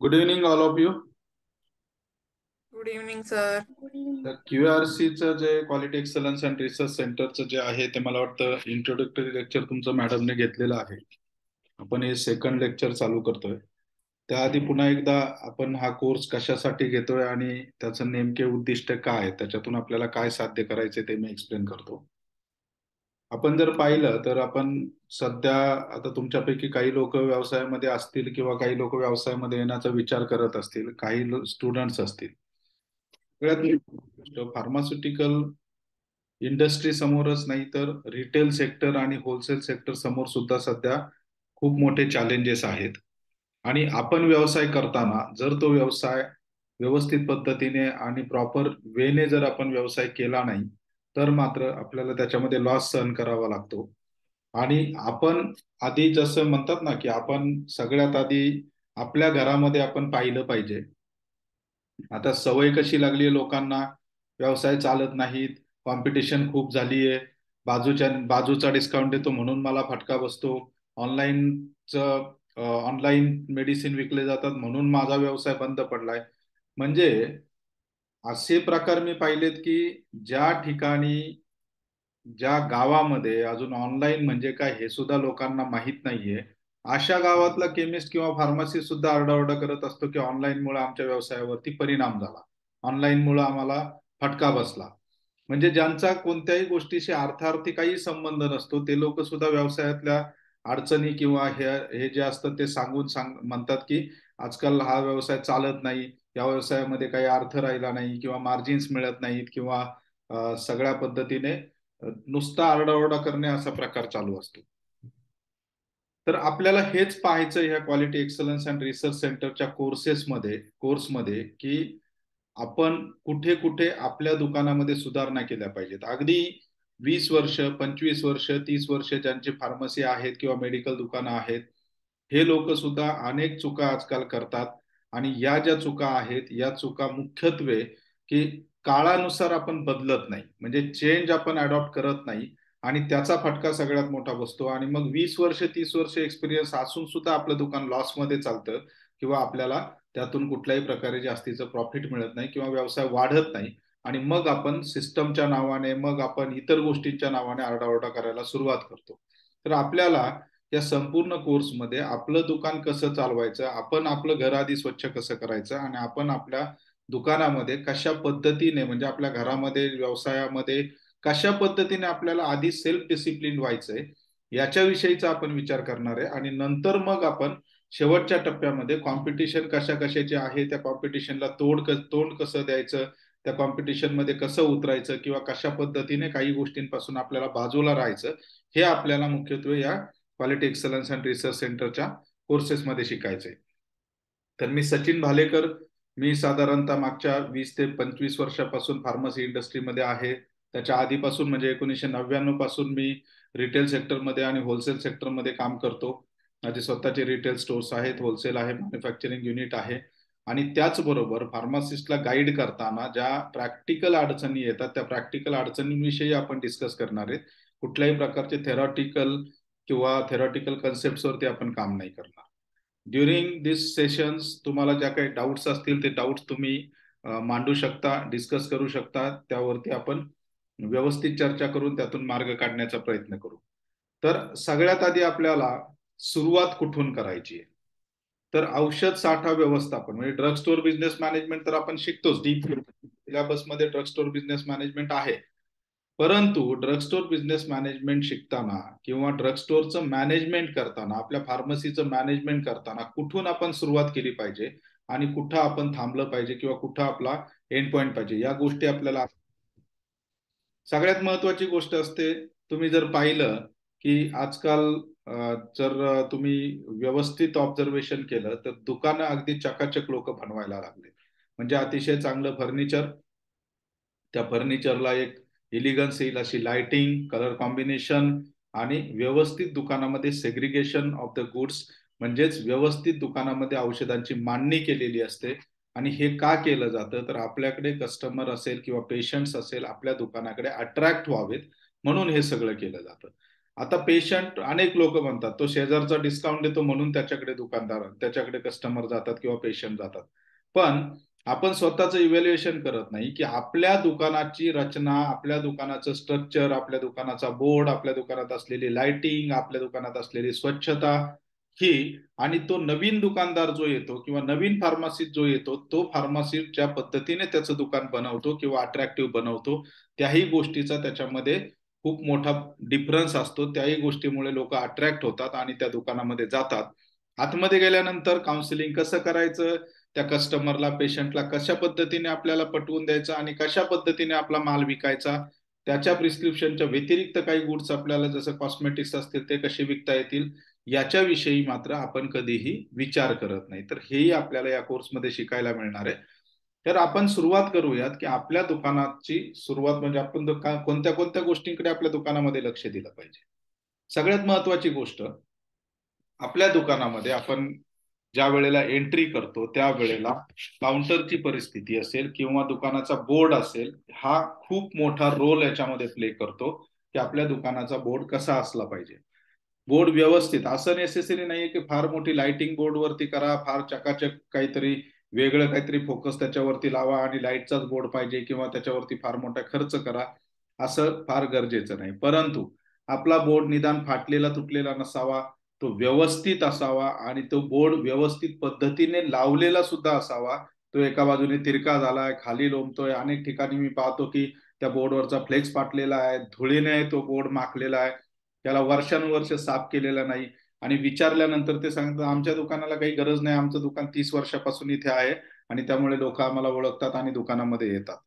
Good evening all of you. Good evening sir. तर क्यूआरसीचं जे quality excellence and research सेंटरचं जे आहे ते मला वाटतं इंट्रोडक्टरी लेक्चर तुमचं मॅडमने घेतलेलं आहे. आपण हे सेकंड लेक्चर चालू करतोय. त्याआधी पुन्हा एकदा आपण हा कोर्स कशासाठी घेतोय आणि त्याचं नेमके उद्दिष्ट काय आहे, त्याच्यातून आपल्याला काय साध्य करायचे ते मी एक्सप्लेन करतो. आपण जर पाहिलं तर आपण सध्या आता तुमच्यापैकी काही लोक व्यवसायामध्ये असतील किंवा काही लोक व्यवसायामध्ये येण्याचा विचार करत असतील, काही स्टुडंट्स असतील. सगळ्यात फार्मास्युटिकल इंडस्ट्री समोरच नाही तर रिटेल सेक्टर आणि होलसेल सेक्टर समोर सुद्धा सध्या खूप मोठे चॅलेंजेस आहेत. आणि आपण व्यवसाय करताना जर तो व्यवसाय व्यवस्थित पद्धतीने आणि प्रॉपर वेने जर आपण व्यवसाय केला नाही तर मात्र आपल्याला त्याच्यामध्ये लॉस सहन करावा लागतो. आणि आपण आधी जसं म्हणतात ना की आपण सगळ्यात आधी आपल्या घरामध्ये आपण पाहिलं पाहिजे. आता सवय कशी लागली आहे लोकांना, व्यवसाय चालत नाहीत, कॉम्पिटिशन खूप झाली आहे, बाजूचा डिस्काउंट देतो म्हणून मला फटका बसतो, ऑनलाईनचं ऑनलाईन मेडिसिन विकले जातात म्हणून माझा व्यवसाय बंद पडलाय. म्हणजे असे प्रकार मी पाहिलेत की ज्या ठिकाणी, ज्या गावामध्ये अजून ऑनलाईन म्हणजे काय हे सुद्धा लोकांना माहित नाहीये, अशा गावातला केमिस्ट किंवा फार्मासिस्ट सुद्धा आरडाओरडा करत असतो की ऑनलाईन मुळे आमच्या व्यवसायावरती परिणाम झाला, ऑनलाईन मुळे आम्हाला फटका बसला. म्हणजे ज्यांचा कोणत्याही गोष्टीशी अर्थार्थी काही संबंध नसतो ते लोक सुद्धा व्यवसायातल्या अडचणी किंवा हे जे असतं ते सांग म्हणतात की आजकाल हा व्यवसाय चालत नाही, या व्यवसायामध्ये काही अर्थ राहिला नाही किंवा मार्जिन्स मिळत नाहीत किंवा सगळ्या पद्धतीने नुसता आरडाओरडा करणे असा प्रकार चालू असतो. तर आपल्याला हेच पाहायचं ह्या क्वालिटी एक्सलन्स अँड रिसर्च सेंटरच्या कोर्समध्ये की आपण कुठे कुठे आपल्या दुकानामध्ये सुधारणा केल्या पाहिजेत. अगदी 20 वर्ष, 25 वर्ष, 30 वर्ष ज्यांची फार्मसी आहेत किंवा मेडिकल दुकानं आहेत, हे लोक सुद्धा अनेक चुका आजकाल करतात. आणि या ज्या चुका आहेत या चुका मुख्यत्वे की काळानुसार आपण बदलत नाही, म्हणजे चेंज आपण अडॉप्ट करत नाही. आणि त्याचा फटका सगळ्यात मोठा बसतो आणि मग 20 वर्ष 30 वर्ष एक्सपिरियन्स असून सुद्धा आपलं दुकान लॉसमध्ये चालतं किंवा आपल्याला त्यातून कुठल्याही प्रकारे जास्तीचं प्रॉफिट मिळत नाही किंवा व्यवसाय वाढत नाही. आणि मग आपण सिस्टमच्या नावाने, मग आपण इतर गोष्टींच्या नावाने आरडाओरडा करायला सुरुवात करतो. तर आपल्याला या संपूर्ण कोर्समध्ये आपलं दुकान कसं चालवायचं, आपण आपलं घर आधी स्वच्छ कसं करायचं आणि आपण आपल्या दुकानामध्ये कशा पद्धतीने, म्हणजे आपल्या घरामध्ये व्यवसायामध्ये कशा पद्धतीने आपल्याला आधी सेल्फ डिसिप्लिन व्हायचंय याच्याविषयीचा आपण विचार करणार आहे. आणि नंतर मग आपण शेवटच्या टप्प्यामध्ये कॉम्पिटिशन कशा कशाचे आहे, त्या कॉम्पिटिशनला तोंड कसं द्यायचं, त्या कॉम्पिटिशन मध्ये कसं उतरायचं किंवा कशा पद्धतीने काही गोष्टींपासून आपल्याला बाजूला राहायचं, हे आपल्याला मुख्यत्वे या क्वालिटी एक्सलन्स अँड रिसर्च सेंटरच्या कोर्सेसमध्ये शिकायचंय. तर मी सचिन भालेकर, मी साधारणतः मागच्या 20 ते 25 वर्षापासून फार्मसी इंडस्ट्रीमध्ये आहे. त्याच्या आधीपासून म्हणजे 1999 पासून मी रिटेल सेक्टरमध्ये आणि होलसेल सेक्टरमध्ये काम करतो. माझे स्वतःचे रिटेल स्टोर्स आहेत, होलसेल आहे, मॅन्युफॅक्चरिंग युनिट आहे. आणि त्याचबरोबर फार्मासिस्टला गाईड करताना ज्या प्रॅक्टिकल अडचणी येतात त्या प्रॅक्टिकल अडचणींविषयी आपण डिस्कस करणार आहेत. कुठल्याही प्रकारचे थेरॉटिकल कन्सेप्टवरती आपण काम नाही करणार. ड्युरिंग दिस सेशन्स तुम्हाला ज्या काही डाऊट्स असतील ते डाऊट्स तुम्ही मांडू शकता, डिस्कस करू शकता, त्यावरती आपण व्यवस्थित चर्चा करून त्यातून मार्ग काढण्याचा प्रयत्न करू. तर सगळ्यात आधी आपल्याला सुरुवात कुठून करायची आहे, तर औषध साठा व्यवस्थापन म्हणजे ड्रग स्टोअर बिझनेस मॅनेजमेंट तर आपण शिकतोच, डीप सिलेबसमध्ये ड्रग स्टोअर बिझनेस मॅनेजमेंट आहे. परंतु ड्रग स्टोअर बिझनेस मॅनेजमेंट शिकताना किंवा ड्रग स्टोअरचं मॅनेजमेंट करताना, आपल्या फार्मसीचं मॅनेजमेंट करताना कुठून आपण सुरुवात केली पाहिजे आणि कुठं आपण थांबलं पाहिजे किंवा कुठं आपला एंड पॉइंट पाहिजे, या गोष्टी आपल्याला सगळ्यात महत्वाची गोष्ट असते. तुम्ही जर पाहिलं की आजकाल जर तुम्ही व्यवस्थित ऑब्झर्वेशन केलं तर दुकानं अगदी चकाचक लोक बनवायला लागले. म्हणजे अतिशय चांगलं फर्निचर, त्या फर्निचरला एक इलिगन्स येईल अशी लाइटिंग, कलर कॉम्बिनेशन आणि व्यवस्थित दुकानामध्ये सेग्रिगेशन ऑफ द गुड्स, म्हणजेच व्यवस्थित दुकानामध्ये औषधांची मांडणी केलेली असते. आणि हे का केलं जातं, तर आपल्याकडे कस्टमर असेल किंवा पेशंट्स असेल आपल्या दुकानाकडे अट्रॅक्ट व्हावेत म्हणून हे सगळं केलं जातं. आता पेशंट अनेक लोक म्हणतात तो शेजारचा डिस्काउंट देतो म्हणून त्याच्याकडे दुकानदार त्याच्याकडे कस्टमर जातात किंवा पेशंट जातात. पण आपण स्वतःच इव्हॅल्युएशन करत नाही की आपल्या दुकानाची रचना, आपल्या दुकानाचं स्ट्रक्चर, आपल्या दुकानाचा बोर्ड, आपल्या दुकानात असलेली लाइटिंग, आपल्या दुकानात असलेली स्वच्छता ही, आणि तो नवीन दुकानदार जो येतो किंवा नवीन फार्मासिस्ट जो येतो तो फार्मासिस्ट ज्या पद्धतीने त्याचं दुकान बनवतो किंवा अट्रॅक्टिव्ह बनवतो त्याही गोष्टीचा त्याच्यामध्ये खूप मोठा डिफरन्स असतो. त्याही गोष्टीमुळे लोक अट्रॅक्ट होतात आणि त्या दुकानामध्ये जातात. आतमध्ये गेल्यानंतर काउन्सिलिंग कसं करायचं, त्या कस्टमरला, पेशंटला कशा पद्धतीने आपल्याला पटवून द्यायचं आणि कशा पद्धतीने आपला माल विकायचा, त्याच्या प्रिस्क्रिप्शनच्या व्यतिरिक्त काही गुड्स आपल्याला जसं कॉस्मेटिक्स असतील ते कसे विकता येतील याच्याविषयी मात्र आपण कधीही विचार करत नाही. तर हेही आपल्याला या कोर्समध्ये शिकायला मिळणार आहे. तर आपण सुरुवात करूयात की आपल्या दुकानाची सुरुवात म्हणजे आपण कोणत्या कोणत्या गोष्टींकडे आपल्या दुकानामध्ये लक्ष दिलं पाहिजे. सगळ्यात महत्वाची गोष्ट, आपल्या दुकानामध्ये आपण ज्या वेळेला एंट्री करतो त्या वेळेला काउंटरची परिस्थिती असेल किंवा दुकानाचा बोर्ड असेल, हा खूप मोठा रोल याच्यामध्ये प्ले करतो की आपल्या दुकानाचा बोर्ड कसा असला पाहिजे. बोर्ड व्यवस्थित, असं नेसेसरी नाहीये की फार मोठी लाइटिंग बोर्ड वरती करा, फार चकाचक काहीतरी वेगळं काहीतरी फोकस त्याच्यावरती लावा आणि लाईटचाच बोर्ड पाहिजे किंवा त्याच्यावरती फार मोठा खर्च करा, असं फार गरजेचं नाही. परंतु आपला बोर्ड निदान फाटलेला तुटलेला नसावा, तो व्यवस्थित असावा आणि तो बोर्ड व्यवस्थित पद्धतीने लावलेला सुद्धा असावा. तो एका बाजूने तिरका झालाय, खाली लोंबतोय, अनेक ठिकाणी मी पाहतो की त्या बोर्डवरचा फ्लेक्स फाटलेला आहे, धुळीने तो बोर्ड माखलेला आहे, त्याला वर्षानुवर्ष साफ केलेला नाही, आणि विचारल्यानंतर ते सांगतात आमच्या दुकानाला काही गरज नाही, आमचं दुकान 30 वर्षापासून इथे आहे आणि त्यामुळे लोक आम्हाला ओळखतात आणि दुकानामध्ये येतात.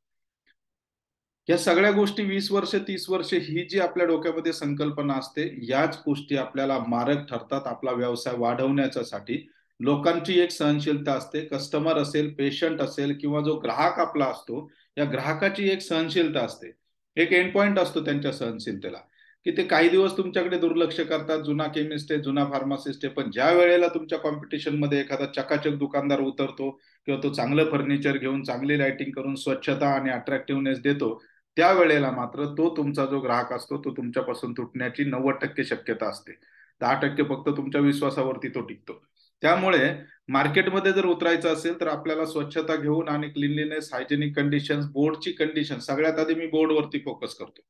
या सगळ्या गोष्टी 20 वर्ष 30 वर्ष ही जी आपल्या डोक्यामध्ये संकल्पना असते, याच गोष्टी आपल्याला मारक ठरतात आपला व्यवसाय वाढवण्यासाठी. लोकांची एक सहनशीलता असते, कस्टमर असेल, पेशंट असेल किंवा जो ग्राहक आपला असतो, या ग्राहकाची एक सहनशीलता असते, एक एंड पॉइंट असतो त्यांच्या सहनशीलतेला, की ते काही दिवस तुमच्याकडे दुर्लक्ष करतात. जुना केमिस्ट आहे, जुना फार्मासिस्ट आहे, पण ज्या वेळेला तुमच्या कॉम्पिटिशन मध्ये एखादा चकाचक दुकानदार उतरतो किंवा तो चांगलं फर्निचर घेऊन, चांगली लाइटिंग करून, स्वच्छता आणि अट्रॅक्टिव्हनेस देतो, त्यावेळेला मात्र तो तुमचा जो ग्राहक असतो तो तुमच्यापासून तुटण्याची 90% शक्यता असते. 10% फक्त तुमच्या विश्वासावरती तो टिकतो. त्यामुळे मार्केटमध्ये जर उतरायचं असेल तर आपल्याला स्वच्छता घेऊन आणि क्लिनलीनेस, हायजेनिक कंडिशन, बोर्डची कंडिशन, सगळ्यात आधी मी बोर्डवरती फोकस करतो.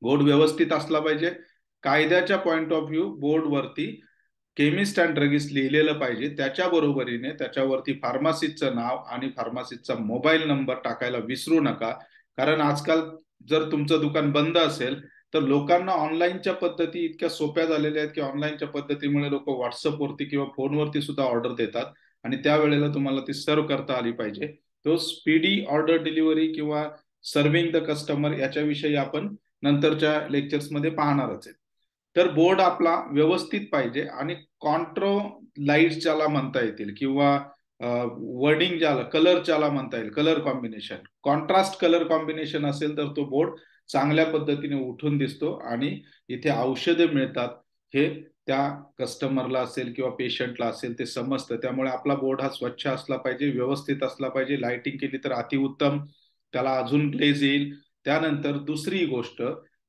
बोर्ड व्यवस्थित असला पाहिजे. कायद्याच्या पॉइंट ऑफ व्ह्यू बोर्डवरती केमिस्ट अँड ड्रगिस्ट लिहिलेलं पाहिजे. त्याच्या बरोबरीने त्याच्यावरती फार्मासिस्टचं नाव आणि फार्मासिस्टचा मोबाईल नंबर टाकायला विसरू नका. कारण आजकाल जर तुमचं दुकान बंद असेल तर लोकांना ऑनलाईनच्या पद्धती इतक्या सोप्या झालेल्या आहेत की ऑनलाईनच्या पद्धतीमुळे लोक व्हॉट्सअपवरती किंवा फोनवरती सुद्धा ऑर्डर देतात आणि त्यावेळेला तुम्हाला ती सर्व करता आली पाहिजे. तो स्पीडी ऑर्डर डिलिव्हरी किंवा सर्व्हिंग द कस्टमर याच्याविषयी आपण नंतरच्या लेक्चर्समध्ये पाहणारच आहे. तर बोर्ड आपला व्यवस्थित पाहिजे आणि कॉन्ट्रो लाईट ज्याला म्हणता येतील किंवा वर्डिंग ज्याला, कलर ज्याला म्हणता येईल, colour combination, contrast colour combination असेल तर तो बोर्ड चांगल्या पद्धतीने उठून दिसतो आणि इथे औषधे मिळतात हे त्या कस्टमरला असेल किंवा पेशंटला असेल ते समजतं. त्यामुळे आपला बोर्ड हा स्वच्छ असला पाहिजे, व्यवस्थित असला पाहिजे. लाइटिंग केली तर अतिउत्तम, त्याला अजून ग्लेज येईल. त्यानंतर दुसरी गोष्ट,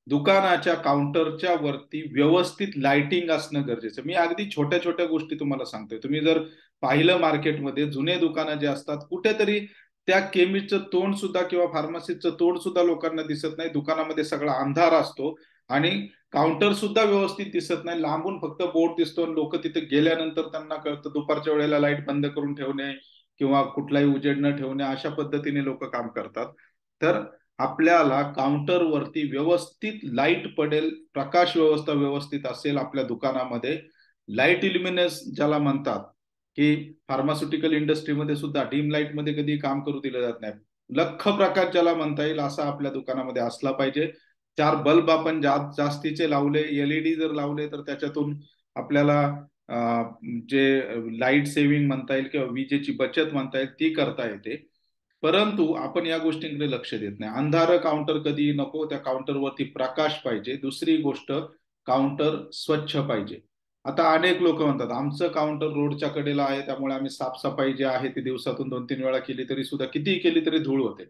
दुकानाच्या काउंटरच्या वरती व्यवस्थित लाइटिंग असणं गरजेचं. मी अगदी छोट्या छोट्या गोष्टी तुम्हाला सांगतोय. तुम्ही जर पाहिलं मार्केटमध्ये जुने दुकानं जे असतात, कुठेतरी त्या केमिस्टचं तोंड सुद्धा किंवा फार्मसीचं तोंड सुद्धा लोकांना दिसत नाही. दुकानामध्ये सगळा अंधार असतो आणि काउंटर सुद्धा व्यवस्थित दिसत नाही. लांबून फक्त बोर्ड दिसतो आणि लोक तिथे गेल्यानंतर त्यांना कळतं. दुपारच्या वेळेला लाईट बंद करून ठेवणे किंवा कुठलाही उजेड न ठेवणे, अशा पद्धतीने लोक काम करतात. तर आपल्याला काउंटरवरती व्यवस्थित लाईट पडेल, प्रकाश व्यवस्था व्यवस्थित असेल आपल्या दुकानामध्ये. लाईट इल्युमिनेस ज्याला म्हणतात, की फार्मास्युटिकल इंडस्ट्रीमध्ये सुद्धा डीम लाईट मध्ये कधी काम करू दिलं जात नाही. लख प्रकाश ज्याला म्हणता येईल असा आपल्या दुकानामध्ये असला पाहिजे. 4 बल्ब आपण जास्तीचे लावले, एलईडी जर लावले तर त्याच्यातून आपल्याला जे लाईट सेव्हिंग म्हणता येईल किंवा विजेची बचत म्हणता येईल ती करता येते. परंतु आपण या गोष्टींकडे लक्ष देत नाही. अंधार काउंटर कधी नको, त्या काउंटरवरती प्रकाश पाहिजे. दुसरी गोष्ट, काउंटर स्वच्छ पाहिजे. आता अनेक लोक म्हणतात आमचं काउंटर रोडच्या कडेला आहे त्यामुळे आम्ही साफसफाई जी आहे ती दिवसातून 2-3 वेळा केली तरी सुद्धा, कितीही केली तरी धूळ होते.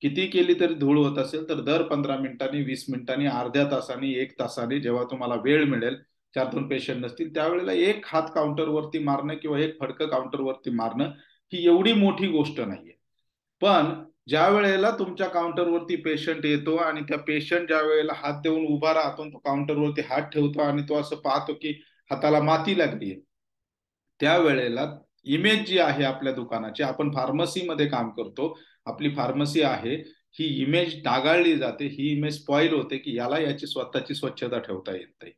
किती केली तरी धूळ होत असेल तर दर 15 मिनिटांनी, 20 मिनिटांनी, अर्ध्या तासाने, 1 तासाने जेव्हा तुम्हाला वेळ मिळेल, 4 पेशंट नसतील त्यावेळेला एक हात काउंटरवरती मारणं किंवा एक फडकं काउंटरवरती मारणं ही एवढी मोठी गोष्ट नाहीये. पण ज्या वेळेला तुमच्या काउंटरवरती पेशंट येतो आणि त्या पेशंट ज्या वेळेला हात देऊन उभा राहतो, तो काउंटरवरती हात ठेवतो आणि तो असं पाहतो की हाताला माती लागली, त्यावेळेला इमेज जी आहे आपल्या दुकानाची, आपण फार्मसीमध्ये काम करतो, आपली फार्मसी आहे, ही इमेज डागाळली जाते, ही इमेज स्पॉइल होते की याला याची स्वतःची स्वच्छता ठेवता येत नाही.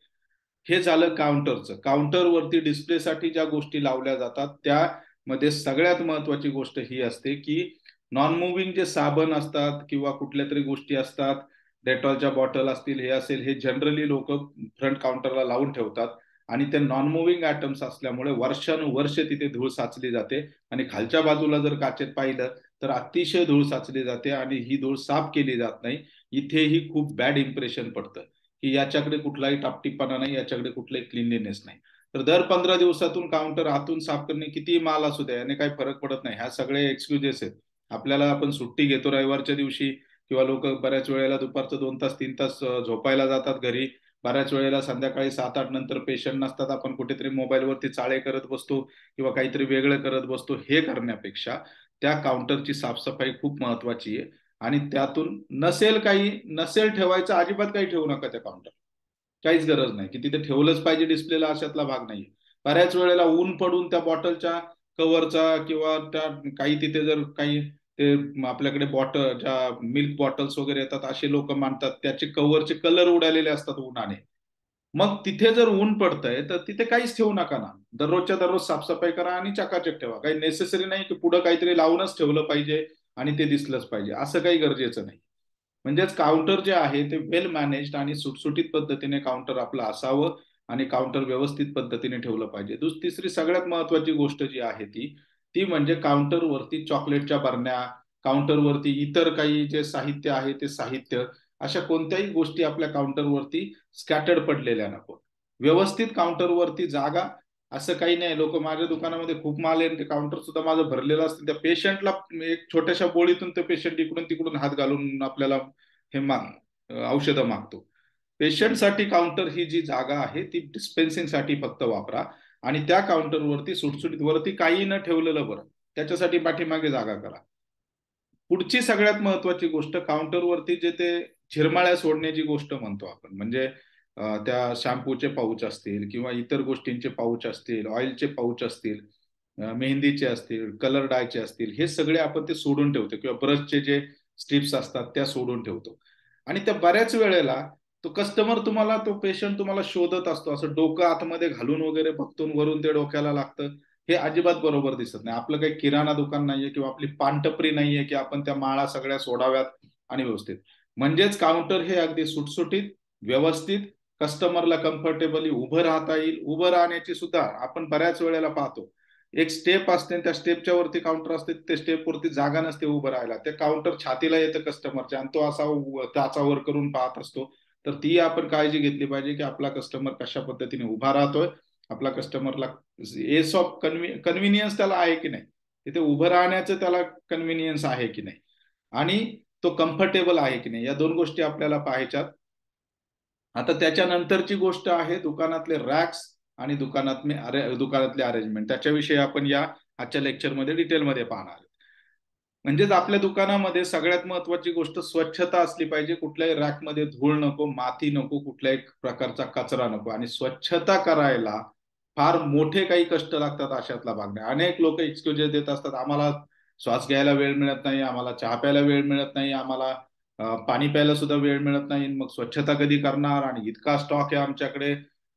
हे झालं काउंटरचं. काउंटरवरती डिस्प्लेसाठी ज्या गोष्टी लावल्या जातात त्यामध्ये सगळ्यात महत्वाची गोष्ट ही असते की नॉन मुव्हिंग जे साबण असतात किंवा कुठल्या तरी गोष्टी असतात, डेटॉलच्या बॉटल असतील, हे असेल, हे जनरली लोक फ्रंट काउंटरला लावून ठेवतात आणि ते नॉन मुव्हिंग आयटम्स असल्यामुळे वर्षानुवर्ष तिथे धूळ साचली जाते आणि खालच्या बाजूला जर काचेत पाहिलं तर अतिशय धूळ साचली जाते आणि ही धूळ साफ केली जात नाही. इथेही खूप बॅड इम्प्रेशन पडतं की याच्याकडे कुठलाही टापटीपणा नाही, याच्याकडे कुठलाही क्लिनलीनेस नाही. तर दर 15 दिवसातून काउंटर आतून साफ करणे, किती माल असू द्या, याने काही फरक पडत नाही. ह्या सगळे एक्सक्युजेस आहेत. आपल्याला आपण सुट्टी घेतो रविवारच्या दिवशी किंवा लोक बऱ्याच वेळेला दुपारचं 2 तास 3 तास झोपायला जातात घरी, बऱ्याच वेळेला संध्याकाळी 7-8 नंतर पेशंट नसतात, आपण कुठेतरी मोबाईलवरती चाळे करत बसतो किंवा काहीतरी वेगळं करत बसतो. हे करण्यापेक्षा त्या काउंटरची साफसफाई खूप महत्वाची आहे आणि त्यातून नसेल ठेवायचं, अजिबात काही ठेवू नका त्या काउंटर. काहीच गरज नाही की तिथे ठेवलंच पाहिजे डिस्प्लेला, अशातला भाग नाही. बऱ्याच वेळेला ऊन पडून त्या बॉटलच्या कव्हरचा किंवा त्या काही तिथे जर काही ते आपल्याकडे बॉटल ज्या मिल्क बॉटल्स वगैरे येतात असे लोक मानतात, त्याचे कव्हरचे कलर उडालेले असतात उन्हाने. मग तिथे जर ऊन पडतंय तर तिथे काहीच ठेवू नका ना. दररोजच्या दररोज साफसफाई करा आणि चकाचक ठेवा. काही नेसेसरी नाही की पुढे काहीतरी लावूनच ठेवलं पाहिजे आणि ते दिसलंच पाहिजे, असं काही गरजेचं नाही. म्हणजेच काउंटर जे आहे ते वेल मॅनेज्ड आणि सुटसुटीत पद्धतीने काउंटर आपलं असावं आणि काउंटर व्यवस्थित पद्धतीने ठेवलं पाहिजे. तिसरी सगळ्यात महत्वाची गोष्ट जी आहे ती ती म्हणजे काउंटरवरती चॉकलेटच्या बरण्या, काउंटरवरती इतर काही जे साहित्य आहे ते साहित्य, अशा कोणत्याही गोष्टी आपल्या काउंटरवरती स्कॅटर्ड पडलेल्या नको. व्यवस्थित काउंटरवरती जागा, असं काही नाही. लोक माझ्या दुकानामध्ये खूप माल आहे, ते काउंटर सुद्धा माझं भरलेलं असतं, त्या पेशंटला एक छोट्याशा बोळीतून ते पेशंट इकडून तिकडून हात घालून आपल्याला हे औषधं मागतो. पेशंटसाठी काउंटर ही जी जागा आहे ती डिस्पेन्सिंग साठी फक्त वापरा आणि त्या काउंटरवरती सुटसुटीत वरती काही न ठेवलेलं बरं, त्याच्यासाठी पाठीमागे जागा करा. पुढची सगळ्यात महत्वाची गोष्ट, काउंटरवरती जे ते झिरमाळ्या सोडण्याची गोष्ट म्हणतो आपण, म्हणजे त्या शॅम्पूचे पाऊच असतील किंवा इतर गोष्टींचे पाऊच असतील, ऑइलचे पाऊच असतील, मेहंदीचे असतील, कलर डायचे असतील, हे सगळे आपण ते सोडून ठेवतो किंवा ब्रशचे जे स्ट्रिप्स असतात त्या सोडून ठेवतो. आणि त्या बऱ्याच वेळेला तो कस्टमर तुम्हाला, तो पेशंट तुम्हाला शोधत असतो, असं डोकं आतमध्ये घालून वगैरे बघतो, वरून ते डोक्याला लागतं. हे अजिबात बरोबर दिसत नाही. आपलं काही किराणा दुकान नाहीये किंवा आपली पानटपरी नाहीये की आपण त्या माळा सगळ्या सोडाव्यात आणि व्यवस्थित. म्हणजेच काउंटर हे अगदी सुटसुटीत, व्यवस्थित, कस्टमरला कम्फर्टेबली उभं राहता येईल. उभं राहण्याची सुद्धा आपण बऱ्याच वेळेला पाहतो, एक स्टेप असते, त्या स्टेपच्या वरती काउंटर असते, त्या स्टेप वरती जागा नसते उभं राहायला, ते काउंटर छातीला येतं कस्टमरच्या आणि तो असा टाचावर करून पाहत असतो. तर ती आपण काळजी घेतली पाहिजे की आपला कस्टमर कशा पद्धतीने उभा राहतोय, आपला कस्टमरला एस ऑफ कन्व्हिनियन्स त्याला आहे की नाही, तिथे उभं राहण्याचं त्याला कन्व्हिनियन्स आहे की नाही आणि तो कम्फर्टेबल आहे की नाही, या दोन गोष्टी आपल्याला पाहायच्यात. आता त्याच्यानंतरची गोष्ट आहे दुकानातले रॅक्स आणि दुकानातले अरेंजमेंट. त्याच्याविषयी आपण या आजच्या लेक्चरमध्ये डिटेलमध्ये पाहणार. म्हणजेच आपल्या दुकानामध्ये सगळ्यात महत्वाची गोष्ट स्वच्छता असली पाहिजे. कुठल्याही रॅकमध्ये धूळ नको, माती नको, कुठल्याही प्रकारचा कचरा नको. आणि स्वच्छता करायला फार मोठे काही कष्ट लागतात अशातला भाग नाही. अनेक लोक एक्सक्युजेस देत असतात, आम्हाला श्वास घ्यायला वेळ मिळत नाही, आम्हाला चहा प्यायला वेळ मिळत नाही, आम्हाला पाणी प्यायला सुद्धा वेळ मिळत नाही, मग स्वच्छता कधी करणार, आणि इतका स्टॉक आहे आमच्याकडे.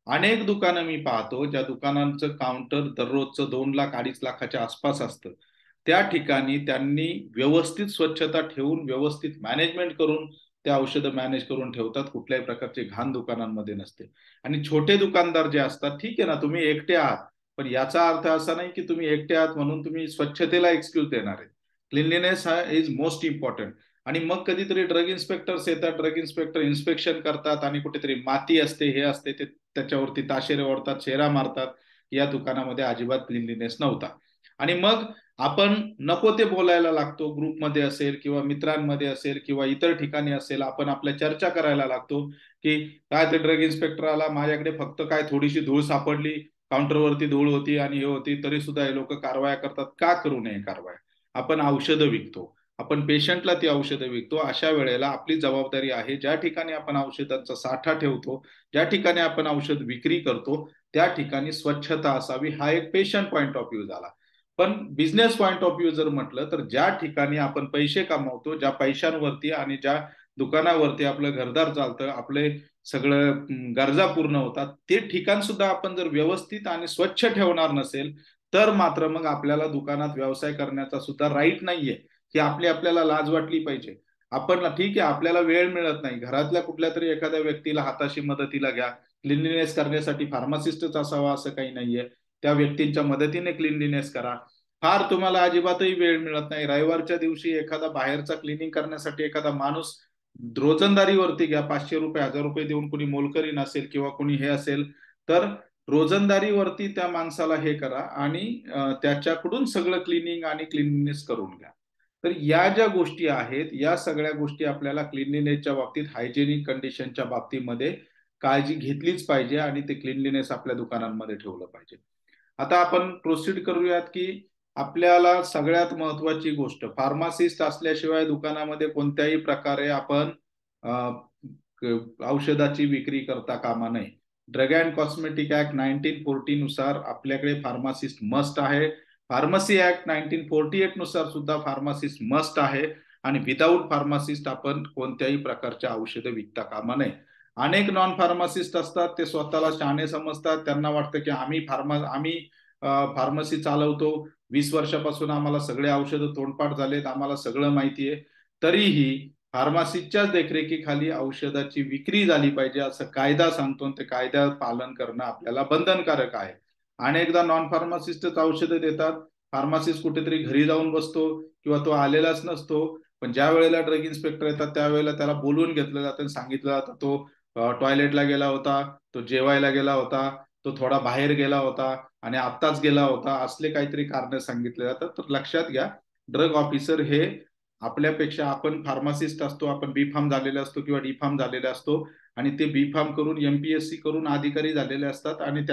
अनेक दुकानं मी पाहतो ज्या दुकानांचं काउंटर दररोजचं 2 लाख 2.5 लाखाच्या आसपास असतं. त्या ठिकाणी त्यांनी व्यवस्थित स्वच्छता ठेवून, व्यवस्थित मॅनेजमेंट करून त्या औषधं मॅनेज करून ठेवतात. कुठल्याही प्रकारची घाण दुकानांमध्ये नसते. आणि छोटे दुकानदार जे असतात, ठीक आहे ना, तुम्ही एकटे आहात, पण याचा अर्थ असा नाही की तुम्ही एकटे आहात म्हणून तुम्ही स्वच्छतेला एक्सक्यूज देणार आहे. क्लिनलीनेस हा इज मोस्ट इम्पॉर्टंट. आणि मग कधीतरी ड्रग इन्स्पेक्टर्स येतात, ड्रग इन्स्पेक्टर इन्स्पेक्शन करतात आणि कुठेतरी माती असते, हे असते, ते त्याच्यावरती ताशेरे ओढतात, शेरा मारतात, या दुकानामध्ये अजिबात क्लिनलीनेस नव्हता. आणि मग आपण नको ते बोलायला लागतो, ग्रुपमध्ये असेल किंवा मित्रांमध्ये असेल किंवा इतर ठिकाणी असेल, आपण आपल्या चर्चा करायला लागतो की काय ते ड्रग इन्स्पेक्टर आला, माझ्याकडे फक्त काय थोडीशी धूळ सापडली, काउंटरवरती धूळ होती आणि हे होती, तरी सुद्धा हे लोक कारवाया करतात. का करू नये कारवाया? आपण औषधं विकतो, आपण पेशंटला ती औषधं विकतो. अशा वेळेला आपली जबाबदारी आहे, ज्या ठिकाणी आपण औषधांचा साठा ठेवतो, ज्या ठिकाणी आपण औषध विक्री करतो, त्या ठिकाणी स्वच्छता असावी. हा एक पेशंट पॉईंट ऑफ व्ह्यू झाला. पण बिझनेस पॉईंट ऑफ व्ह्यू जर म्हटलं तर ज्या ठिकाणी आपण पैसे कमावतो, ज्या पैशांवरती आणि ज्या दुकानावरती आपलं घरदार चालतं, आपले सगळं गरजा पूर्ण होतात, ते ठिकाण सुद्धा आपण जर व्यवस्थित आणि स्वच्छ ठेवणार नसेल तर मात्र मग आपल्याला दुकानात व्यवसाय करण्याचा सुद्धा राईट नाहीये. की आपल्याला लाज वाटली पाहिजे. आपण ठीक आहे, आपल्याला वेळ मिळत नाही, घरातल्या कुठल्या तरी एखाद्या व्यक्तीला हाताशी मदतीला घ्या. क्लिनलीनेस करण्यासाठी फार्मासिस्टच असावा असं काही नाहीये. त्या व्यक्तींच्या मदतीने क्लिनलीनेस करा. फार तुम्हाला अजिबातही वेळ मिळत नाही, रविवारच्या दिवशी एखादा बाहेरचा क्लिनिंग करण्यासाठी एखादा माणूस रोजंदारीवरती घ्या. 500 रुपये 1000 रुपये देऊन कोणी मोलकरी नसेल किंवा कोणी हे असेल तर रोजंदारीवरती त्या माणसाला हे करा आणि त्याच्याकडून सगळं क्लिनिंग आणि क्लिनलीनेस करून घ्या. तर या ज्या गोष्टी आहेत, या सगळ्या गोष्टी आपल्याला क्लिनलीनेसच्या बाबतीत, हायजेनिक कंडिशनच्या बाबतीमध्ये काळजी घेतलीच पाहिजे आणि ते क्लिनलीनेस आपल्या दुकानांमध्ये ठेवलं पाहिजे. आता आपण प्रोसीड करूयात की आपल्याला सगळ्यात महत्वाची गोष्ट, फार्मासिस्ट असल्याशिवाय दुकानामध्ये कोणत्याही प्रकारे आपण औषधाची विक्री करता कामा नये. ड्रग अँड कॉस्मेटिक ऍक्ट 1940 नुसार आपल्याकडे फार्मासिस्ट मस्ट आहे. फार्मसी ऍक्ट 1948 नुसार सुद्धा फार्मासिस्ट मस्ट आहे. आणि विदाऊट फार्मासिस्ट आपण कोणत्याही प्रकारच्या औषधं विकता कामा नये. अनेक नॉन फार्मासिस्ट असतात, ते स्वतःला शहाणे समजतात, त्यांना वाटतं की आम्ही फार्मसी चालवतो, 20 वर्षापासून आम्हाला सगळे औषधं तोंडपाठ झालेत, आम्हाला सगळं माहितीये. तरीही फार्मासिस्टच्याच देखरेखीखाली औषधाची विक्री झाली पाहिजे असं कायदा सांगतो, ते कायदा पालन करणं आपल्याला बंधनकारक आहे. अनेकदा नॉन फार्मासिस्टच औषधं देतात, फार्मासिस्ट कुठेतरी घरी जाऊन बसतो किंवा तो आलेलाच नसतो. पण ज्या वेळेला ड्रग इन्स्पेक्टर येतात त्यावेळेला त्याला बोलवून घेतलं जातं, सांगितलं जातं तो टॉयलेटला गेला होता, तो जेवायला गेला होता, तो थोडा बाहेर गेला होता आणि आत्ताच गेला होता, असले काहीतरी कारण सांगितले जातात. तर लक्षात घ्या, ड्रग ऑफिसर हे आपल्यापेक्षा, आपण फार्मासिस्ट असतो, आपण बी फार्म झालेले असतो किंवा डी फार्म झालेले असतो आणि ते बी फार्म करून एमपीएससी करून अधिकारी झालेले असतात आणि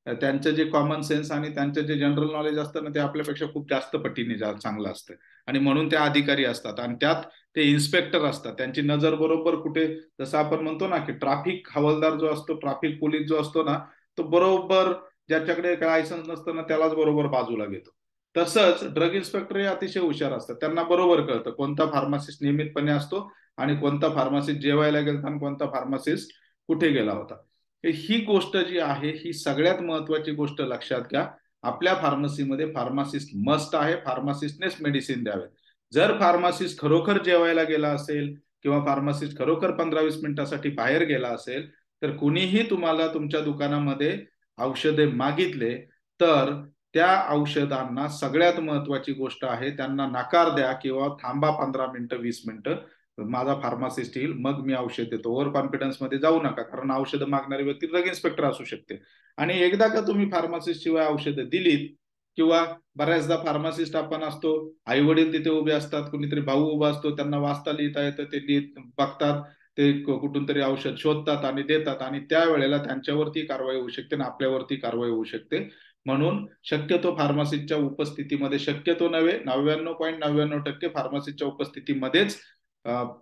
त्यांचं जे कॉमन सेन्स आणि त्यांचं जे जनरल नॉलेज असतं ना, ते आपल्यापेक्षा खूप जास्त पटीने चांगलं असतं आणि म्हणून ते अधिकारी असतात आणि त्यात ते इन्स्पेक्टर असतात. त्यांची नजर बरोबर कुठे, जसं आपण म्हणतो ना की ट्रॅफिक हवालदार जो असतो, ट्रॅफिक पोलीस जो असतो ना, तो बरोबर ज्याच्याकडे लायसन्स नसतं ना त्यालाच बरोबर बाजूला घेतो. तसंच ड्रग इन्स्पेक्टर हे अतिशय हुशार असतात, त्यांना बरोबर कळतं कोणता फार्मासिस्ट नियमितपणे असतो आणि कोणता फार्मासिस्ट जेवायला गेला आणि कोणता फार्मासिस्ट कुठे गेला होता. ही गोष्ट जी आहे ही सगळ्यात महत्वाची गोष्ट लक्षात घ्या. आपल्या फार्मसीमध्ये फार्मासिस्ट मस्ट आहे, फार्मासिस्टनेच मेडिसिन द्यावे. जर फार्मासिस्ट खरोखर जेवायला गेला असेल किंवा फार्मासिस्ट खरोखर 15-20 मिनिटासाठी बाहेर गेला असेल तर कुणीही तुम्हाला तुमच्या दुकानामध्ये औषधे मागितले तर त्या औषधांना सगळ्यात महत्वाची गोष्ट आहे, त्यांना नकार द्या किंवा थांबा 15 मिनिटं 20 मिनिटं, माझा फार्मासिस्ट येईल मग मी औषध देतो. ओव्हर कॉन्फिडन्स मध्ये जाऊ नका, कारण औषधं मागणारी व्यक्ती ड्रग इन्स्पेक्टर असू शकते. आणि एकदा का तुम्ही फार्मासिस्ट शिवाय औषधं दिलीत किंवा बऱ्याचदा फार्मासिस्ट आपण असतो, आई वडील तिथे उभे असतात, कुणीतरी भाऊ उभा असतो, त्यांना वाचता लिहिता येतं, ते बघतात, ते कुठून तरी औषध शोधतात आणि देतात आणि त्यावेळेला त्यांच्यावरती कारवाई होऊ शकते आणि आपल्यावरती कारवाई होऊ शकते. म्हणून शक्यतो फार्मासिस्टच्या उपस्थितीमध्ये, शक्यतो नव्हे 99.99% फार्मासिस्टच्या उपस्थितीमध्येच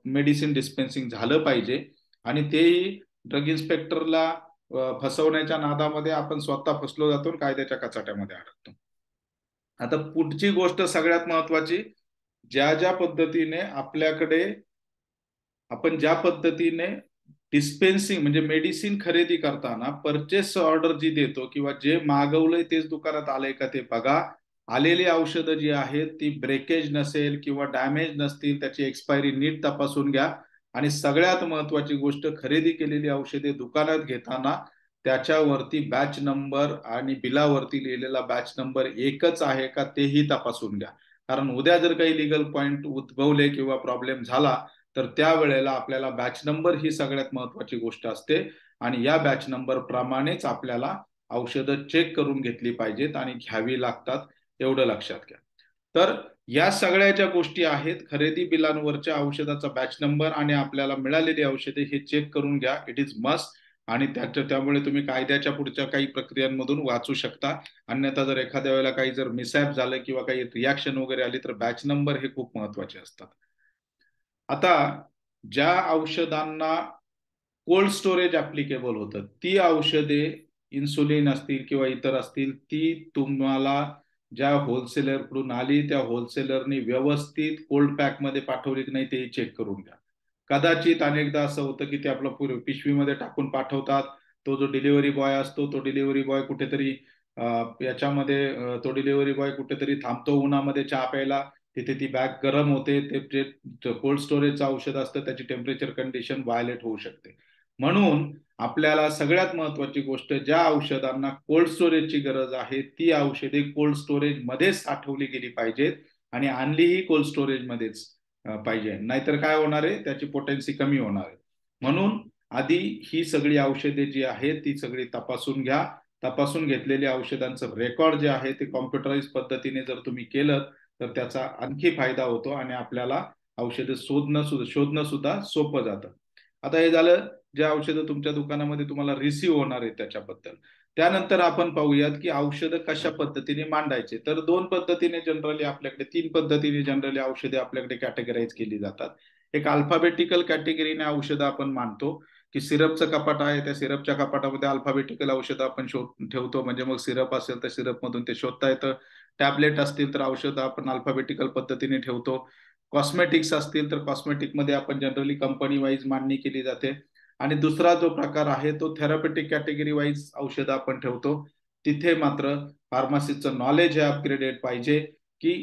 मेडिसिन डिस्पेन्सिंग झालं पाहिजे. आणि तेही ड्रग इन्स्पेक्टरला फसवण्याच्या नादामध्ये आपण स्वतः फसलो जातो, कायद्याच्या कचाट्यामध्ये अडकतो. आता पुढची गोष्ट सगळ्यात महत्वाची, ज्या पद्धतीने आपल्याकडे आपण ज्या पद्धतीने डिस्पेन्सिंग म्हणजे मेडिसिन खरेदी करताना परचेस ऑर्डर जी देतो किंवा जे मागवलंय तेच दुकानात आलंय का ते बघा. आलेली औषधं जी आहेत ती ब्रेकेज नसेल किंवा डॅमेज नसतील, त्याची एक्सपायरी नीट तपासून घ्या. आणि सगळ्यात महत्वाची गोष्ट, खरेदी केलेली औषधे दुकानात घेताना त्याच्यावरती बॅच नंबर आणि बिलावरती लिहिलेला बॅच नंबर एकच आहे का तेही तपासून घ्या. कारण उद्या जर काही लिगल पॉइंट उद्भवले किंवा प्रॉब्लेम झाला तर त्यावेळेला आपल्याला बॅच नंबर ही सगळ्यात महत्वाची गोष्ट असते आणि या बॅच नंबर प्रमाणेच आपल्याला औषधं चेक करून घेतली पाहिजेत आणि घ्यावी लागतात, एवढं लक्षात घ्या. तर या सगळ्या ज्या गोष्टी आहेत, खरेदी बिलांवरच्या औषधाचा बॅच नंबर आणि आपल्याला मिळालेली औषधे हे चेक करून घ्या. It is must. आणि त्यामुळे तुम्ही कायद्याच्या पुढच्या काही प्रक्रियांमधून वाचू शकता. अन्यथा जर एखाद्या वेळेला काही जर मिसहॅप झालं किंवा काही रिॲक्शन वगैरे आली तर बॅच नंबर हे खूप महत्वाचे असतात. आता ज्या औषधांना कोल्ड स्टोरेज ऍप्लिकेबल होतं, ती औषधे इन्सुलिन असतील किंवा इतर असतील, ती तुम्हाला ज्या होलसेलरकडून आली त्या होलसेलरनी व्यवस्थित कोल्ड पॅक मध्ये पाठवली की नाही ते चेक करून घ्या. कदाचित अनेकदा असं होतं की ते आपलं पिशवीमध्ये टाकून पाठवतात. तो जो डिलिव्हरी बॉय असतो तो डिलिव्हरी बॉय कुठेतरी याच्यामध्ये तो डिलिव्हरी बॉय कुठेतरी थांबतो उन्हामध्ये चहा प्यायला. तिथे ती बॅग गरम होते. ते कोल्ड स्टोरेजचं औषध असतं त्याची टेम्परेचर कंडिशन व्हायलेट होऊ शकते. म्हणून आपल्याला सगळ्यात महत्वाची गोष्ट, ज्या औषधांना कोल्ड स्टोरेजची गरज आहे ती औषधे कोल्ड स्टोरेज मध्येच साठवली गेली पाहिजेत आणि आणलीही कोल्ड स्टोरेज मध्येच पाहिजे. नाहीतर काय होणार आहे, त्याची पोटेन्सी कमी होणार आहे. म्हणून आधी ही सगळी औषधे जी आहेत ती सगळी तपासून घ्या. तपासून घेतलेल्या औषधांचं रेकॉर्ड जे आहे ते कॉम्प्युटराइज पद्धतीने जर तुम्ही केलं तर त्याचा आणखी फायदा होतो आणि आपल्याला औषधे शोधणं सुद्धा सोपं जातं. आता हे झालं जे औषधं तुमच्या दुकानामध्ये तुम्हाला रिसीव्ह होणार आहे त्याच्याबद्दल. त्यानंतर आपण पाहूयात की औषधं कशा पद्धतीने मांडायचे. तर दोन पद्धतीने जनरली आपल्याकडे, तीन पद्धतीने जनरली औषधे आपल्याकडे कॅटेगराईज केली जातात. एक अल्फाबेटिकल कॅटेगरीने औषधं आपण मानतो की सिरपचं कपाट आहे, त्या सिरपच्या कपाटामध्ये अल्फाबेटिकल औषधं आपण ठेवतो. म्हणजे मग सिरप असेल तर सिरप मधून ते शोधता येतं. टॅबलेट असतील तर औषधं आपण अल्फाबेटिकल पद्धतीने ठेवतो. कॉस्मेटिक्स असतील तर कॉस्मेटिक मध्ये आपण जनरली कंपनी वाईज मांडणी केली जाते. आणि दुसरा जो प्रकार आहे तो थेरपेटिक कॅटेगरी वाईज औषधं आपण ठेवतो. तिथे मात्र फार्मसीचं नॉलेज हे अपग्रेडेड पाहिजे की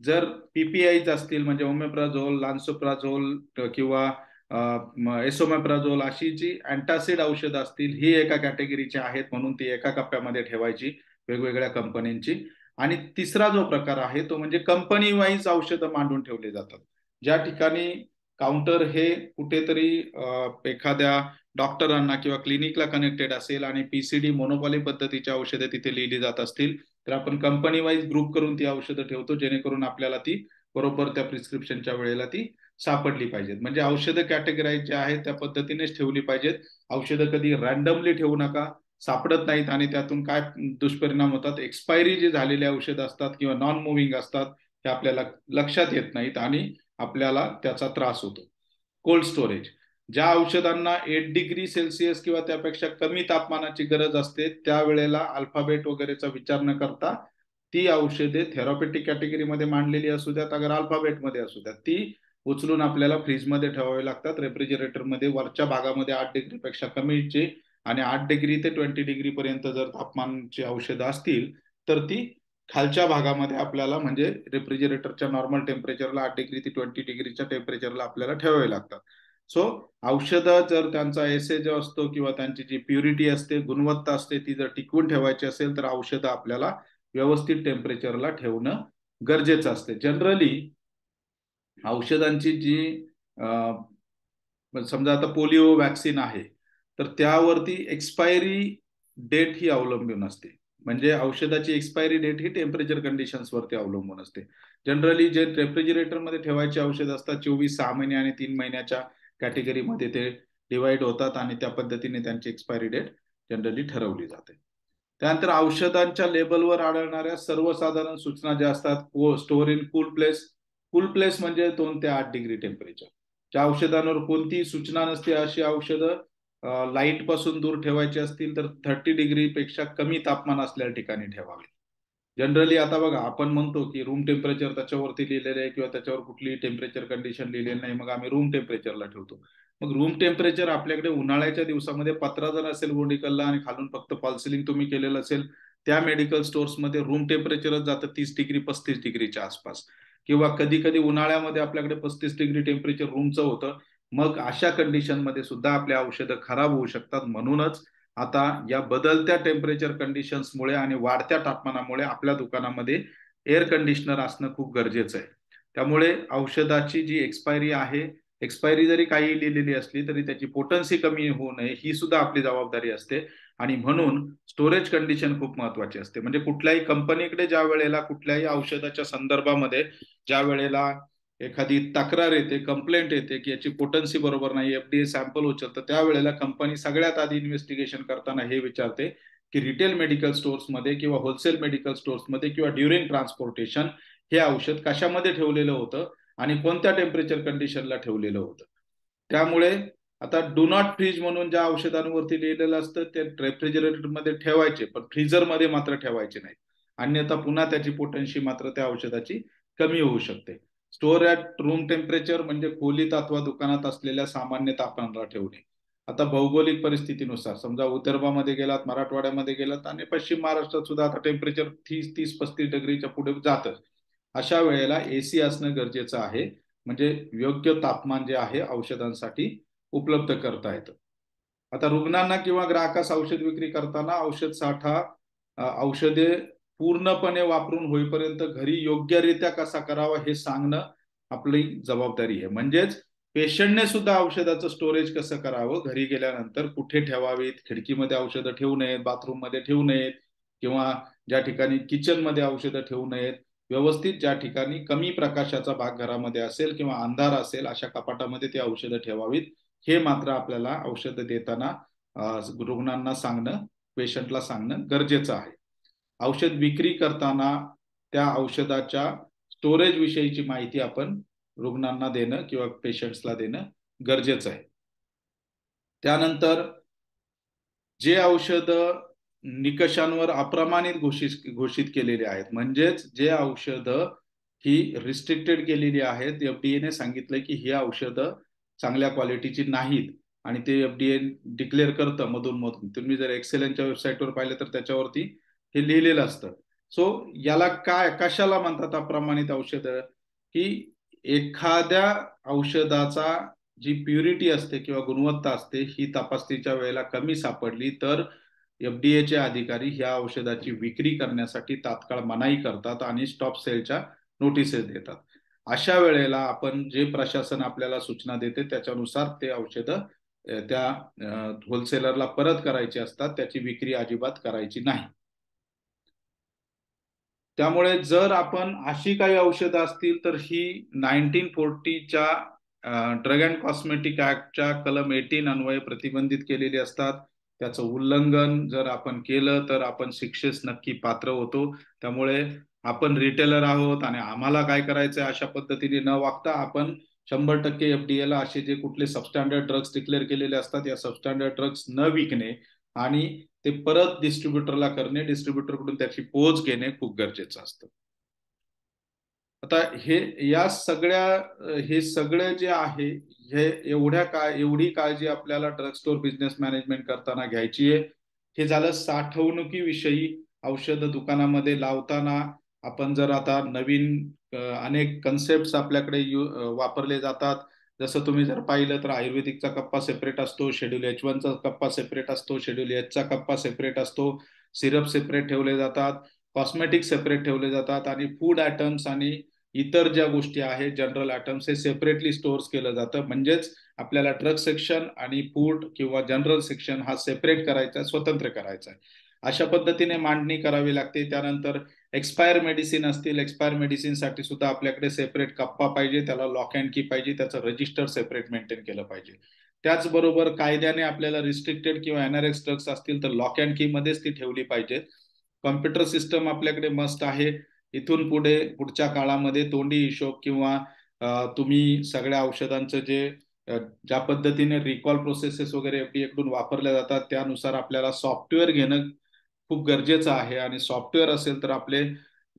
जर पीपीआयज असतील म्हणजे ओमेप्राझोल, लान्सोप्राझोल किंवा एसोमेप्राझोल अशी जी अँटासिड औषधं असतील ही एका कॅटेगरीची आहेत म्हणून ती एका कप्प्यामध्ये ठेवायची वेगवेगळ्या कंपन्यांची. आणि तिसरा जो प्रकार आहे तो म्हणजे कंपनी वाईज औषधं मांडून ठेवले जातात. ज्या ठिकाणी काउंटर हे कुठेतरी एखाद्या डॉक्टरांना किंवा क्लिनिकला कनेक्टेड असेल आणि पीसीडी मोनोपॉली पद्धतीची औषधे तिथे लिहिली जात असतील तर आपण कंपनी वाईज ग्रुप करून ती औषधं ठेवतो जेणेकरून आपल्याला ती बरोबर त्या प्रिस्क्रिप्शनच्या वेळेला ती सापडली पाहिजेत. म्हणजे औषधं कॅटेगराईज जे आहेत त्या पद्धतीनेच ठेवली पाहिजेत. औषधं कधी रॅन्डमली ठेवू नका. सापडत नाहीत आणि त्यातून काय दुष्परिणाम होतात, एक्सपायरी जे झालेले औषध असतात किंवा नॉन मुव्हिंग असतात ते आपल्याला लक्षात येत नाहीत आणि आपल्याला त्याचा त्रास होतो. कोल्ड स्टोरेज, ज्या औषधांना 8 डिग्री सेल्सिअस किंवा त्यापेक्षा कमी तापमानाची गरज असते त्यावेळेला अल्फाबेट वगैरेचा विचार न करता ती औषधे थेरॉपेटिक कॅटेगरीमध्ये मांडलेली असू द्यात अगर अल्फाबेटमध्ये असू द्यात ती उचलून आपल्याला फ्रीजमध्ये ठेवावे लागतात. रेफ्रिजरेटरमध्ये वरच्या भागामध्ये 8 डिग्रीपेक्षा कमीची आणि 8 डिग्री ते 20 डिग्री पर्यंत जर तापमानची औषधं असतील तर ती खालच्या भागामध्ये आपल्याला म्हणजे रेफ्रिजरेटरच्या नॉर्मल टेम्परेचरला 8 डिग्री ते 20 डिग्रीच्या टेम्परेचरला आपल्याला ठेवावे लागतात. सो औषधं जर त्यांचा एसए जो असतो किंवा त्यांची जी प्युरिटी असते, गुणवत्ता असते, ती जर टिकवून ठेवायची असेल तर औषधं आपल्याला व्यवस्थित टेम्परेचरला ठेवणं गरजेचं असते. जनरली औषधांची जी समजा आता पोलिओ वॅक्सिन आहे तर त्यावरती एक्सपायरी डेट ही अवलंबून असते. म्हणजे औषधाची एक्सपायरी डेट ही टेम्परेचर कंडिशन्स वरती अवलंबून असते. जनरली जे रेफ्रिजरेटरमध्ये ठेवायचे औषध असतात 24, 6 महिने आणि 3 महिन्याच्या कॅटेगरीमध्ये ते डिवाइड होतात आणि त्या पद्धतीने त्यांची एक्सपायरी डेट जनरली ठरवली जाते. त्यानंतर औषधांच्या लेबलवर आढळणाऱ्या सर्वसाधारण सूचना ज्या असतात, store in cool place. Cool place म्हणजे 2 ते 8 डिग्री टेम्परेचर. ज्या औषधांवर कोणतीही सूचना नसते अशी औषधं लाईट पासून दूर ठेवायची असतील तर 30 डिग्री पेक्षा कमी तापमान असलेल्या ठिकाणी ठेवावे. जनरली आता बघा आपण म्हणतो की रूम टेम्परेचर त्याच्यावरती लिहिलेलं आहे किंवा त्याच्यावर कुठली टेम्परेचर कंडिशन लिहिलेली नाही मग आम्ही रूम टेम्परेचरला ठेवतो. मग रूम टेम्परेचर आपल्याकडे उन्हाळ्याच्या दिवसामध्ये पत्रा जर असेल मेडिकलला आणि खालून फक्त फॉल सिलिंग तुम्ही केलेलं असेल त्या मेडिकल स्टोर्समध्ये रूम टेम्परेचरच जातं 30 डिग्री 35 डिग्रीच्या आसपास. किंवा कधी कधी उन्हाळ्यामध्ये आपल्याकडे 35 डिग्री टेम्परेचर रूमचं होतं. मग अशा कंडिशनमध्ये सुद्धा आपल्या औषधं खराब होऊ शकतात. म्हणूनच आता या बदलत्या टेम्परेचर कंडिशन्समुळे आणि वाढत्या तापमानामुळे आपल्या दुकानामध्ये एअर कंडिशनर असणं खूप गरजेचं आहे. त्यामुळे औषधाची जी एक्सपायरी आहे एक्सपायरी जरी काही लिहिलेली असली तरी त्याची पोटन्सी कमी होऊ नये ही सुद्धा आपली जबाबदारी असते. आणि म्हणून स्टोरेज कंडिशन खूप महत्वाची असते. म्हणजे कुठल्याही कंपनीकडे ज्या वेळेला कुठल्याही औषधाच्या संदर्भामध्ये ज्या वेळेला एखादी तक्रार येते, कंप्लेंट येते की याची पोटन्सी बरोबर नाही, FDA सॅम्पल उचलतं, त्यावेळेला कंपनी सगळ्यात आधी इन्व्हेस्टिगेशन करताना हे विचारते की रिटेल मेडिकल स्टोर्समध्ये किंवा होलसेल मेडिकल स्टोर्समध्ये किंवा ड्युरिंग ट्रान्सपोर्टेशन हे औषध कशामध्ये ठेवलेलं होतं आणि कोणत्या टेम्परेचर कंडिशनला ठेवलेलं होतं. त्यामुळे आता डू नॉट फ्रीज म्हणून ज्या औषधांवरती लिहिलेलं असतं ते रेफ्रिजरेटरमध्ये ठेवायचे, पण फ्रीझरमध्ये मात्र ठेवायचे नाही. अन्यथा पुन्हा त्याची पोटन्सी मात्र त्या औषधाची कमी होऊ शकते. स्टोअर ॲट रूम टेम्परेचर म्हणजे खोलीत अथवा दुकानात असलेल्या सामान्य तापमानाला ठेवणे. आता भौगोलिक परिस्थितीनुसार समजा विदर्भामध्ये गेलात, मराठवाड्यामध्ये गेलात आणि पश्चिम महाराष्ट्रात सुद्धा आता टेम्परेचर 30-35 डिग्रीच्या पुढे जातं. अशा वेळेला एसी असणं गरजेचं आहे, म्हणजे योग्य तापमान जे आहे औषधांसाठी उपलब्ध करता येतं. आता रुग्णांना किंवा ग्राहकास औषध विक्री करताना औषध साठा औषधे पूर्णपणे वापरून होईपर्यंत घरी योग्यरित्या कसा करावा हे सांगणं आपली जबाबदारी आहे. म्हणजेच पेशंटने सुद्धा औषधाचं स्टोरेज कसं करावं, घरी गेल्यानंतर कुठे ठेवावीत, खिडकीमध्ये औषधं ठेवू नयेत, बाथरूम मध्ये ठेवू नयेत किंवा ज्या ठिकाणी किचन मध्ये औषधं ठेवू नयेत, व्यवस्थित ज्या ठिकाणी कमी प्रकाशाचा भाग घरामध्ये असेल किंवा अंधार असेल अशा कपाटामध्ये ती औषधं ठेवावीत. हे मात्र आपल्याला औषधं देताना रुग्णांना सांगणं, पेशंटला सांगणं गरजेचं आहे. औषध विक्री करताना त्या औषधाच्या स्टोरेज विषयीची माहिती आपण रुग्णांना देणं किंवा पेशंट्सला देणं गरजेचं आहे. त्यानंतर जे औषध निकषांवर अप्रमाणित घोषित केलेले आहेत, म्हणजेच जे औषध ही रिस्ट्रिक्टेड केलेली आहेत, एफडीएने सांगितलंय की ही औषधं चांगल्या क्वालिटीची नाहीत आणि ते एफडीए डिक्लेअर करतं मधून मधून. तुम्ही जर एक्सेलनच्या वेबसाईटवर पाहिलं तर त्याच्यावरती हे लिहिलेलं असतं. सो याला काय कशाला म्हणतात अप्रमाणित औषधं, की एखाद्या औषधाचा जी प्युरिटी असते किंवा गुणवत्ता असते ही तपासणीच्या वेळेला कमी सापडली तर एफडीएचे अधिकारी ह्या औषधाची विक्री करण्यासाठी तात्काळ मनाई करतात आणि स्टॉप सेलच्या नोटिसेस देतात. अशा वेळेला आपण जे प्रशासन आपल्याला सूचना देते त्याच्यानुसार ते औषधं त्या होलसेलरला परत करायची असतात, त्याची विक्री अजिबात करायची नाही. त्यामुळे जर आपण अशी काही औषधं असतील तर ही 1940च्या ड्रग अँड कॉस्मेटिक ऍक्टच्या कलम 18 अन्वये प्रतिबंधित केलेली असतात. त्याचं उल्लंघन जर आपण केलं तर आपण शिक्षेस नक्की पात्र होतो. त्यामुळे आपण रिटेलर आहोत आणि आम्हाला काय करायचंय अशा पद्धतीने न वागता आपण 100% एफडीए ला असे जे कुठले सबस्टँडर्ड ड्रग्स डिक्लेअर केलेले असतात या सबस्टँडर्ड ड्रग्स न विकणे आणि ते परत डिस्ट्रीब्युटरला करणे, डिस्ट्रीब्युटरकडून त्याची पोच घेणे खूप गरजेचं असतं. आता हे सगळं जे आहे हे एवढी काळजी आपल्याला ड्रग स्टोअर बिझनेस मॅनेजमेंट करताना घ्यायची आहे. हे झालं साठवणुकीविषयी. औषध दुकानामध्ये लावताना आपण जर आता नवीन अनेक कन्सेप्ट आपल्याकडे वापरले जातात. जसं तुम्ही जर पाहिलं तर आयुर्वेदिकचा कप्पा सेपरेट असतो, शेड्यूल H1चा कप्पा सेपरेट असतो, शेड्यूल Hचा कप्पा सेपरेट असतो, सिरप सेपरेट ठेवले जातात, कॉस्मेटिक सेपरेट ठेवले जातात आणि फूड आयटम्स आणि इतर ज्या गोष्टी आहेत जनरल आयटम्स हे सेपरेटली स्टोअर्स केलं जातं. म्हणजेच आपल्याला ड्रग सेक्शन आणि फूड किंवा जनरल सेक्शन हा सेपरेट करायचा आहे, स्वतंत्र करायचा आहे. अशा पद्धतीने मांडणी करावी लागते. त्यानंतर एक्सपायर मेडिसिन असतील, एक्सपायर मेडिसिन साठी सुद्धा आपल्याकडे सेपरेट कप्पा पाहिजे, त्याला लॉक अँड की पाहिजे, त्याचं रजिस्टर सेपरेट मेंटेन केलं पाहिजे. त्याचबरोबर कायद्याने आपल्याला रिस्ट्रिक्टेड किंवा एनआरएक्स ड्रग्स असतील तर लॉक अँड की मध्येच ती ठेवली पाहिजे. कॉम्प्युटर सिस्टम आपल्याकडे मस्ट आहे. इथून पुढच्या काळामध्ये तोंडी हिशोब किंवा तुम्ही सगळ्या औषधांचं ज्या पद्धतीने रिकॉल प्रोसेसेस वगैरे एफडीए कडून वापरल्या जातात त्यानुसार आपल्याला सॉफ्टवेअर घेणं खूप गरजेचं आहे. आणि सॉफ्टवेअर असेल तर आपले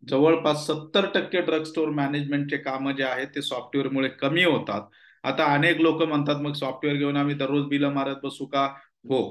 जवळपास 70% ड्रग स्टोअर मॅनेजमेंटचे कामं जे आहेत ते सॉफ्टवेअरमुळे कमी होतात. आता अनेक लोक म्हणतात मग सॉफ्टवेअर घेऊन आम्ही दररोज बिल मारत बसू का? हो,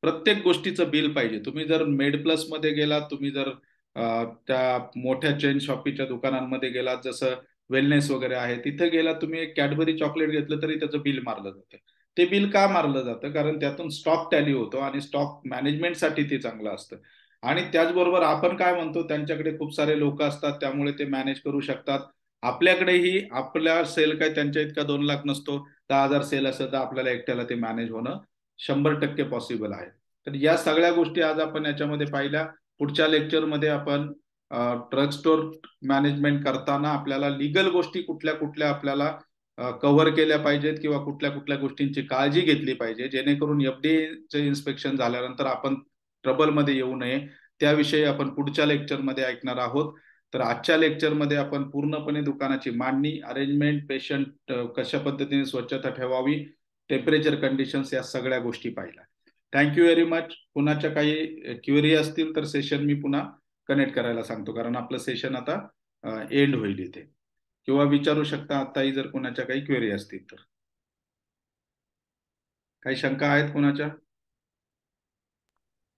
प्रत्येक गोष्टीचं बिल पाहिजे. तुम्ही जर मेड प्लस मध्ये गेलात, तुम्ही जर त्या मोठ्या चेन शॉपीच्या दुकानांमध्ये गेलात, जसं वेलनेस वगैरे आहे, तिथे गेलात तुम्ही एक कॅडबरी चॉकलेट घेतलं तरी त्याचं बिल मारलं जातं. ते बिल का मारलं जातं? कारण त्यातून स्टॉक टॅली होतो आणि स्टॉक मॅनेजमेंटसाठी ते चांगलं असतं. आणि त्याचबरोबर आपण काय म्हणतो, त्यांच्याकडे खूप सारे लोक असतात त्यामुळे ते मॅनेज करू शकतात. आपल्याकडेही आपल्या सेल काय त्यांच्या इतका 2 लाख नसतो. 10,000 सेल असेल तर आपल्याला एकट्याला ते मॅनेज होणं 100% पॉसिबल आहे. तर या सगळ्या गोष्टी आज आपण याच्यामध्ये पाहिल्या. पुढच्या लेक्चरमध्ये आपण ड्रग स्टोअर मॅनेजमेंट करताना आपल्याला लिगल गोष्टी कुठल्या कुठल्या आपल्याला कव्हर केल्या पाहिजेत किंवा कुठल्या कुठल्या गोष्टींची काळजी घेतली पाहिजे, जेणेकरून एफडीएचे इन्स्पेक्शन झाल्यानंतर आपण ट्रबलमध्ये येऊ नये, त्याविषयी आपण पुढच्या लेक्चरमध्ये ऐकणार आहोत. तर आजच्या लेक्चरमध्ये आपण पूर्णपणे दुकानाची मांडणी, अरेंजमेंट, पेशंट कशा पद्धतीने स्वच्छता ठेवावी, टेम्परेचर कंडिशन्स, या सगळ्या गोष्टी पाहिल्या. Thank you very much. कुणाच्या काही क्वेरी असतील तर सेशन मी पुन्हा कनेक्ट करायला सांगतो, कारण आपलं सेशन आता एंड होईल इथे. किंवा विचारू शकता आताही जर कोणाच्या काही क्वेरी असतील तर. काही शंका आहेत कोणाच्या?